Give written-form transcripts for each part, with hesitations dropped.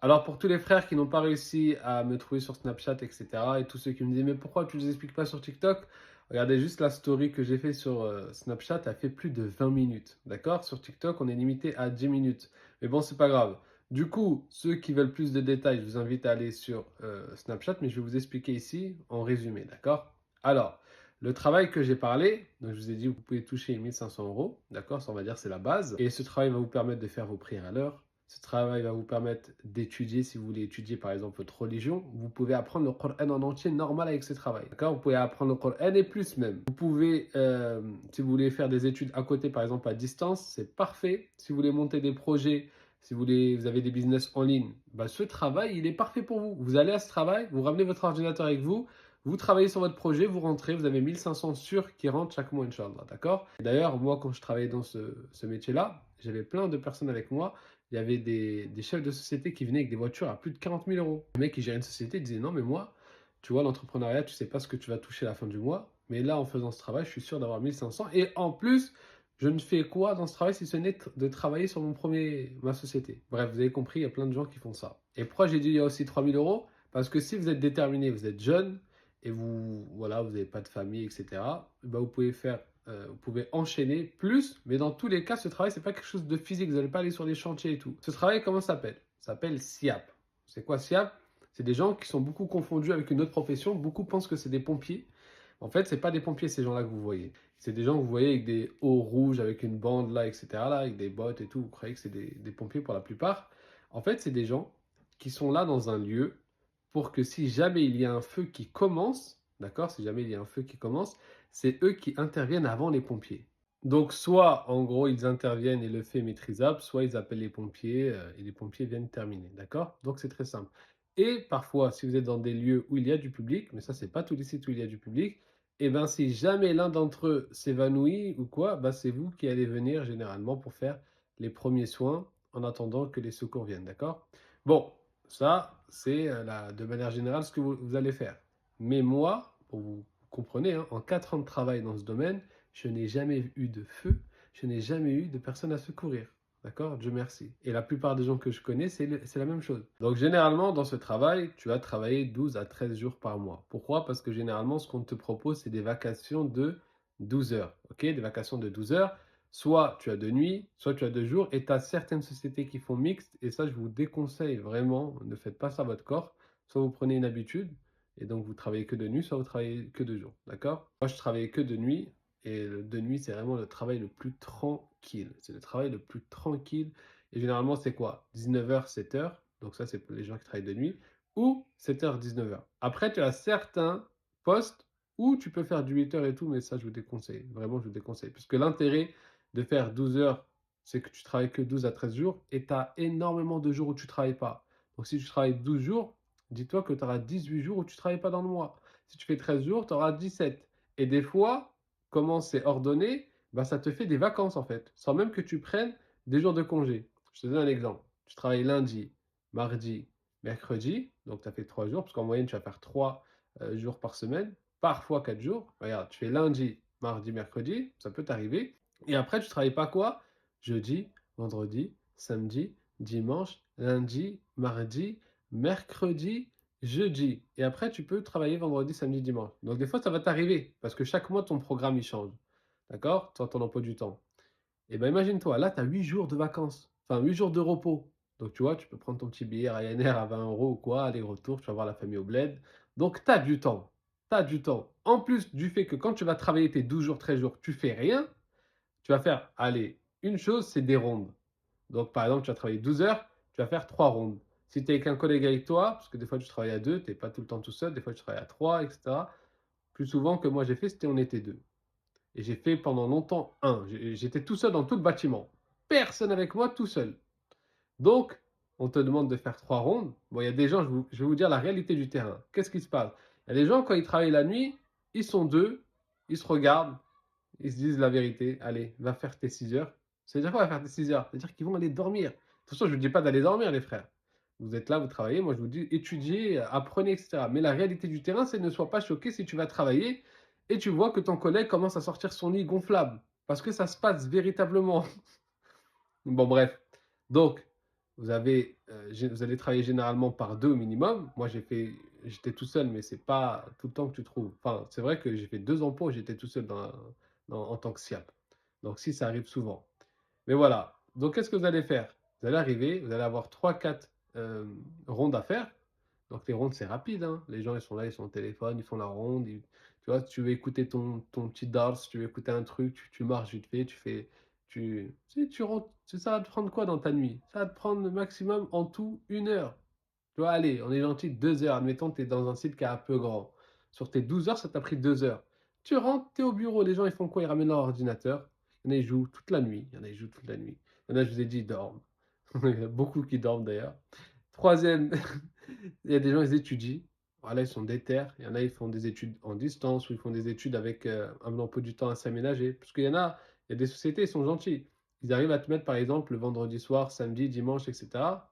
Alors pour tous les frères qui n'ont pas réussi à me trouver sur Snapchat, etc., et tous ceux qui me disaient mais pourquoi tu ne les expliques pas sur TikTok? Regardez juste la story que j'ai fait sur Snapchat, elle fait plus de 20 minutes. D'accord? Sur TikTok, on est limité à 10 minutes. Mais bon, c'est pas grave. Du coup, ceux qui veulent plus de détails, je vous invite à aller sur Snapchat, mais je vais vous expliquer ici en résumé. D'accord? Alors, le travail que j'ai parlé, donc je vous ai dit, vous pouvez toucher 1500 euros. D'accord? Ça, on va dire, c'est la base. Et ce travail va vous permettre de faire vos prières à l'heure. Ce travail va vous permettre d'étudier, si vous voulez étudier par exemple votre religion, vous pouvez apprendre le Coran en entier normal avec ce travail. D'accord? Vous pouvez apprendre le Coran et plus même. Vous pouvez, si vous voulez faire des études à côté, par exemple à distance, c'est parfait. Si vous voulez monter des projets, si vous voulez, vous avez des business en ligne, bah, ce travail, il est parfait pour vous. Vous allez à ce travail, vous ramenez votre ordinateur avec vous, vous travaillez sur votre projet, vous rentrez, vous avez 1500 sûrs qui rentrent chaque mois, Inch'Allah. D'accord? D'ailleurs, moi, quand je travaillais dans ce métier-là, j'avais plein de personnes avec moi. Il y avait des chefs de société qui venaient avec des voitures à plus de 40 000 euros. Le mec qui gérait une société disait non, mais moi, tu vois, l'entrepreneuriat, tu sais pas ce que tu vas toucher à la fin du mois. Mais là, en faisant ce travail, je suis sûr d'avoir 1500. Et en plus, je ne fais quoi dans ce travail si ce n'est de travailler sur ma société. Bref, vous avez compris, il y a plein de gens qui font ça. Et pourquoi j'ai dit il y a aussi 3000 euros? Parce que si vous êtes déterminé, vous êtes jeune et voilà, vous n'avez pas de famille, etc., bah, vous pouvez enchaîner plus, mais dans tous les cas, ce travail, c'est pas quelque chose de physique. Vous n'allez pas aller sur les chantiers et tout. Ce travail, comment ça s'appelle? Ça s'appelle SIAP. C'est quoi SIAP? C'est des gens qui sont beaucoup confondus avec une autre profession. Beaucoup pensent que c'est des pompiers. En fait, c'est pas des pompiers, ces gens-là que vous voyez. C'est des gens que vous voyez avec des hauts rouges, avec une bande là, etc., là, avec des bottes et tout. Vous croyez que c'est des pompiers pour la plupart. En fait, c'est des gens qui sont là dans un lieu pour que si jamais il y a un feu qui commence, d'accord, si jamais il y a un feu qui commence, c'est eux qui interviennent avant les pompiers. Donc, soit en gros ils interviennent et le fait est maîtrisable, soit ils appellent les pompiers et les pompiers viennent terminer. D'accord? Donc, c'est très simple. Et parfois, si vous êtes dans des lieux où il y a du public, mais ça, c'est pas tous les sites où il y a du public, et ben si jamais l'un d'entre eux s'évanouit ou quoi, bah, c'est vous qui allez venir généralement pour faire les premiers soins en attendant que les secours viennent. D'accord? Bon, ça, c'est de manière générale ce que vous allez faire. Mais moi, pour vous comprenez, hein, en 4 ans de travail dans ce domaine, je n'ai jamais eu de feu, je n'ai jamais eu de personne à secourir. D'accord? Dieu merci. Et la plupart des gens que je connais, c'est la même chose. Donc généralement, dans ce travail, tu vas travailler 12 à 13 jours par mois. Pourquoi? Parce que généralement, ce qu'on te propose, c'est des vacations de 12 heures. Ok? Des vacations de 12 heures. Soit tu as de nuit, soit tu as de jour, et tu as certaines sociétés qui font mixte, et ça, je vous déconseille vraiment, ne faites pas ça à votre corps. Soit vous prenez une habitude, et donc vous travaillez que de nuit, soit vous travaillez que de jour. D'accord? Moi, je travaillais que de nuit, et de nuit, c'est vraiment le travail le plus tranquille. C'est le travail le plus tranquille. Et généralement, c'est quoi? 19h, 7h. Donc ça, c'est pour les gens qui travaillent de nuit. Ou 7h, 19h. Après, tu as certains postes où tu peux faire du 8h et tout, mais ça, je vous déconseille. Vraiment, je vous déconseille. Puisque l'intérêt de faire 12 heures, c'est que tu travailles que 12 à 13 jours et tu as énormément de jours où tu ne travailles pas. Donc si tu travailles 12 jours, dis-toi que tu auras 18 jours où tu ne travailles pas dans le mois. Si tu fais 13 jours, tu auras 17. Et des fois, comment c'est ordonné, bah, ça te fait des vacances en fait, sans même que tu prennes des jours de congé. Je te donne un exemple. Tu travailles lundi, mardi, mercredi, donc tu as fait 3 jours, parce qu'en moyenne, tu vas faire 3 jours par semaine, parfois 4 jours. Regarde, tu fais lundi, mardi, mercredi, ça peut t'arriver. Et après, tu travailles pas quoi? Jeudi, vendredi, samedi, dimanche, lundi, mardi, mercredi, jeudi. Et après, tu peux travailler vendredi, samedi, dimanche. Donc, des fois, ça va t'arriver parce que chaque mois, ton programme, il change. D'accord? Ton emploi du temps. Et ben, imagine-toi, là, tu as 8 jours de vacances. Enfin, 8 jours de repos. Donc, tu vois, tu peux prendre ton petit billet Ryanair à 20 euros ou quoi, aller-retour, tu vas voir la famille au bled. Donc, tu as du temps. Tu as du temps. En plus du fait que quand tu vas travailler tes 12 jours, 13 jours, tu fais rien, tu vas faire, allez, une chose, c'est des rondes. Donc, par exemple, tu vas travailler 12 heures, tu vas faire 3 rondes. Si tu es avec un collègue avec toi, parce que des fois tu travailles à 2, tu n'es pas tout le temps tout seul, des fois tu travailles à 3, etc. Plus souvent que moi j'ai fait, c'était on était 2. Et j'ai fait pendant longtemps un. J'étais tout seul dans tout le bâtiment. Personne avec moi, tout seul. Donc, on te demande de faire 3 rondes. Bon, il y a des gens, je vais vous dire la réalité du terrain. Qu'est-ce qui se passe? Il y a des gens, quand ils travaillent la nuit, ils sont deux, ils se regardent, ils se disent la vérité. Allez, va faire tes 6 heures. C'est-à-dire quoi, va faire tes 6 heures? C'est-à-dire qu'ils vont aller dormir. De toute façon, je ne vous dis pas d'aller dormir, les frères. Vous êtes là, vous travaillez. Moi, je vous dis étudiez, apprenez, etc. Mais la réalité du terrain, c'est ne sois pas choqué si tu vas travailler et tu vois que ton collègue commence à sortir son lit gonflable. Parce que ça se passe véritablement. Bon, bref. Donc, vous allez travailler généralement par 2 au minimum. Moi, j'étais tout seul, mais c'est pas tout le temps que tu trouves. Enfin, c'est vrai que j'ai fait 2 emplois où j'étais tout seul en tant que SIAP. Donc si, ça arrive souvent. Mais voilà. Donc qu'est-ce que vous allez faire? Vous allez arriver, vous allez avoir 3-4 rondes à faire. Donc les rondes, c'est rapide, hein. Les gens, ils sont là, ils sont au téléphone, ils font la ronde. Tu vois, si tu veux écouter ton petit dars, si tu veux écouter un truc, tu marches vite fait, tu sais, tu rentres. Ça va te prendre quoi dans ta nuit? Ça va te prendre maximum en tout 1 heure. Tu vois, allez, on est gentil, 2 heures. Admettons, tu es dans un site qui est un peu grand. Sur tes 12 heures, ça t'a pris 2 heures. Tu rentres, tu es au bureau. Les gens, ils font quoi? Ils ramènent leur ordinateur. Il y en a, ils jouent toute la nuit. Il y en a, ils jouent toute la nuit. Il y en a, je vous ai dit, ils dorment. Il y en a beaucoup qui dorment d'ailleurs. Troisième, il y a des gens, ils étudient. Voilà, ils sont déter. Il y en a, ils font des études en distance ou ils font des études avec un emploi du temps à s'aménager. Parce qu'il y en a, il y a des sociétés, ils sont gentils. Ils arrivent à te mettre, par exemple, le vendredi soir, samedi, dimanche, etc.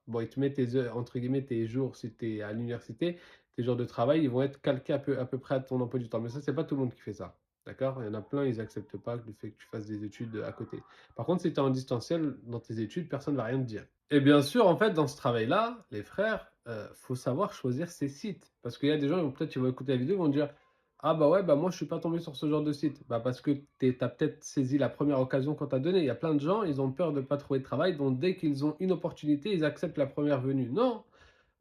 Bon, ils te mettent tes heures, entre guillemets, tes jours, si tu es à l'université, tes jours de travail, ils vont être calqués à peu près à ton emploi du temps. Mais ça, c'est pas tout le monde qui fait ça. D'accord? Il y en a plein, ils n'acceptent pas le fait que tu fasses des études à côté. Par contre, si tu es en distanciel dans tes études, personne ne va rien te dire. Et bien sûr, en fait, dans ce travail-là, les frères, faut savoir choisir ses sites. Parce qu'il y a des gens, peut-être, ils vont écouter la vidéo, ils vont dire, ah bah ouais, bah moi je suis pas tombé sur ce genre de site. Bah parce que tu as peut-être saisi la première occasion qu'on t'a donnée. Il y a plein de gens, ils ont peur de ne pas trouver de travail, donc dès qu'ils ont une opportunité, ils acceptent la première venue. Non,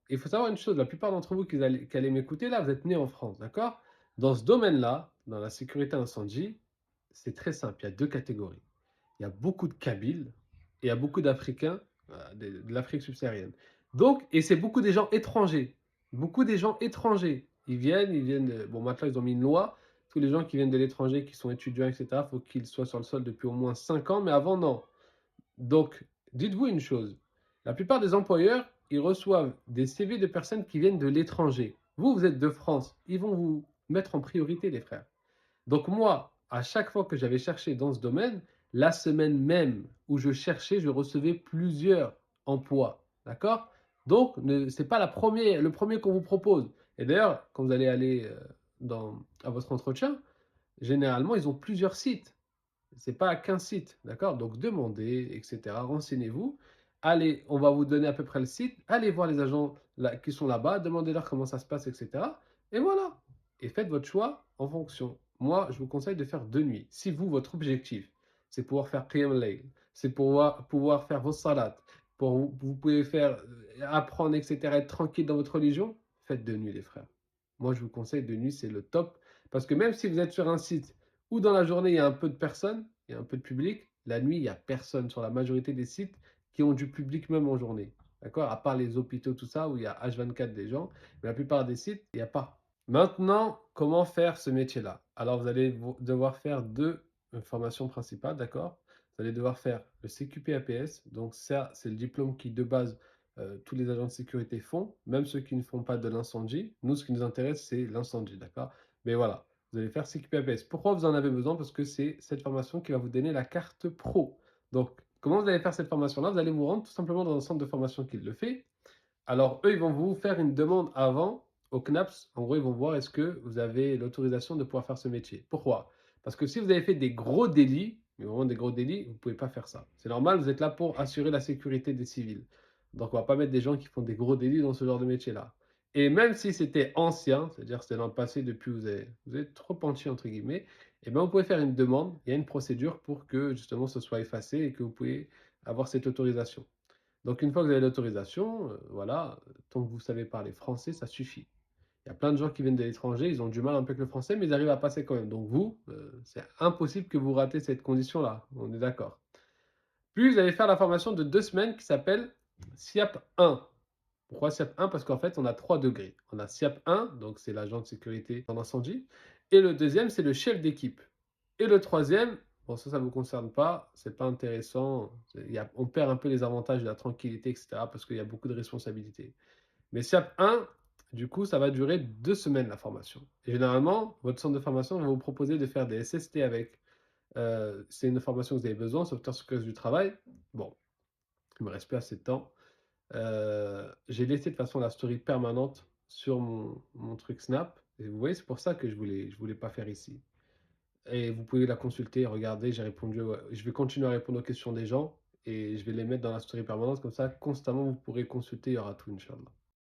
il faut savoir une chose, la plupart d'entre vous qui allez m'écouter là, vous êtes nés en France, d'accord? Dans ce domaine-là, dans la sécurité incendie, c'est très simple, il y a 2 catégories. Il y a beaucoup de Kabyles et il y a beaucoup d'Africains de l'Afrique subsaharienne. Donc, et c'est beaucoup des gens étrangers. Beaucoup des gens étrangers. Bon, maintenant ils ont mis une loi. Tous les gens qui viennent de l'étranger, qui sont étudiants, etc., il faut qu'ils soient sur le sol depuis au moins 5 ans, mais avant, non. Donc, dites-vous une chose. La plupart des employeurs, ils reçoivent des CV de personnes qui viennent de l'étranger. Vous, vous êtes de France. Ils vont vous mettre en priorité, les frères. Donc moi, à chaque fois que j'avais cherché dans ce domaine, la semaine même où je cherchais, je recevais plusieurs emplois. D'accord? Donc, ce n'est pas le premier qu'on vous propose. Et d'ailleurs, quand vous allez aller à votre entretien, généralement, ils ont plusieurs sites. Ce n'est pas qu'un site. D'accord? Donc, demandez, etc. Renseignez-vous. Allez, on va vous donner à peu près le site. Allez voir les agents qui sont là-bas. Demandez-leur comment ça se passe, etc. Et voilà. Et faites votre choix en fonction. Moi, je vous conseille de faire 2 nuits. Si vous, votre objectif, c'est pouvoir faire Qiyam al-Layl, c'est pouvoir faire vos salats, vous pouvez faire apprendre, etc., être tranquille dans votre religion, faites 2 nuits, les frères. Moi, je vous conseille 2 nuits, c'est le top. Parce que même si vous êtes sur un site où dans la journée, il y a un peu de personnes, il y a un peu de public, la nuit, il n'y a personne sur la majorité des sites qui ont du public même en journée. D'accord? À part les hôpitaux, tout ça, où il y a H24 des gens, mais la plupart des sites, il n'y a pas. Maintenant, comment faire ce métier-là? Alors, vous allez devoir faire 2 formations principales, d'accord? Vous allez devoir faire le CQP-APS, donc ça, c'est le diplôme qui, de base, tous les agents de sécurité font, même ceux qui ne font pas de l'incendie. Nous, ce qui nous intéresse, c'est l'incendie, d'accord? Mais voilà, vous allez faire CQP-APS. Pourquoi vous en avez besoin? Parce que c'est cette formation qui va vous donner la carte pro. Donc, comment vous allez faire cette formation-là? Vous allez vous rendre tout simplement dans un centre de formation qui le fait. Alors, eux, ils vont vous faire une demande avant au CNAPS. En gros, ils vont voir est-ce que vous avez l'autorisation de pouvoir faire ce métier. Pourquoi? Parce que si vous avez fait des gros délits, mais vraiment des gros délits, vous ne pouvez pas faire ça. C'est normal, vous êtes là pour assurer la sécurité des civils. Donc, on ne va pas mettre des gens qui font des gros délits dans ce genre de métier-là. Et même si c'était ancien, c'est-à-dire c'était dans le passé, depuis vous êtes trop penché, entre guillemets, eh bien, vous pouvez faire une demande, il y a une procédure pour que justement ce soit effacé et que vous pouvez avoir cette autorisation. Donc, une fois que vous avez l'autorisation, voilà, tant que vous savez parler français, ça suffit. Il y a plein de gens qui viennent de l'étranger, ils ont du mal un peu avec le français, mais ils arrivent à passer quand même. Donc, vous, c'est impossible que vous ratez cette condition-là. On est d'accord. Puis, vous allez faire la formation de 2 semaines qui s'appelle SIAP 1. Pourquoi SIAP 1? Parce qu'en fait, on a 3 degrés. On a SIAP 1, donc c'est l'agent de sécurité en incendie. Et le deuxième, c'est le chef d'équipe. Et le troisième, bon, ça ne vous concerne pas, c'est pas intéressant. On perd un peu les avantages de la tranquillité, etc., parce qu'il y a beaucoup de responsabilités. Mais SIAP 1, du coup, ça va durer 2 semaines la formation. Et généralement, votre centre de formation va vous proposer de faire des SST avec. C'est une formation que vous avez besoin, sauveteur sécurité du travail. Bon, il me reste plus assez de temps. J'ai laissé de toute façon la story permanente sur mon truc Snap. Et vous voyez, c'est pour ça que je voulais pas faire ici. Et vous pouvez la consulter, regarder, je vais continuer à répondre aux questions des gens. et je vais les mettre dans la story permanente, comme ça constamment vous pourrez consulter, il y aura tout, Inch'Allah.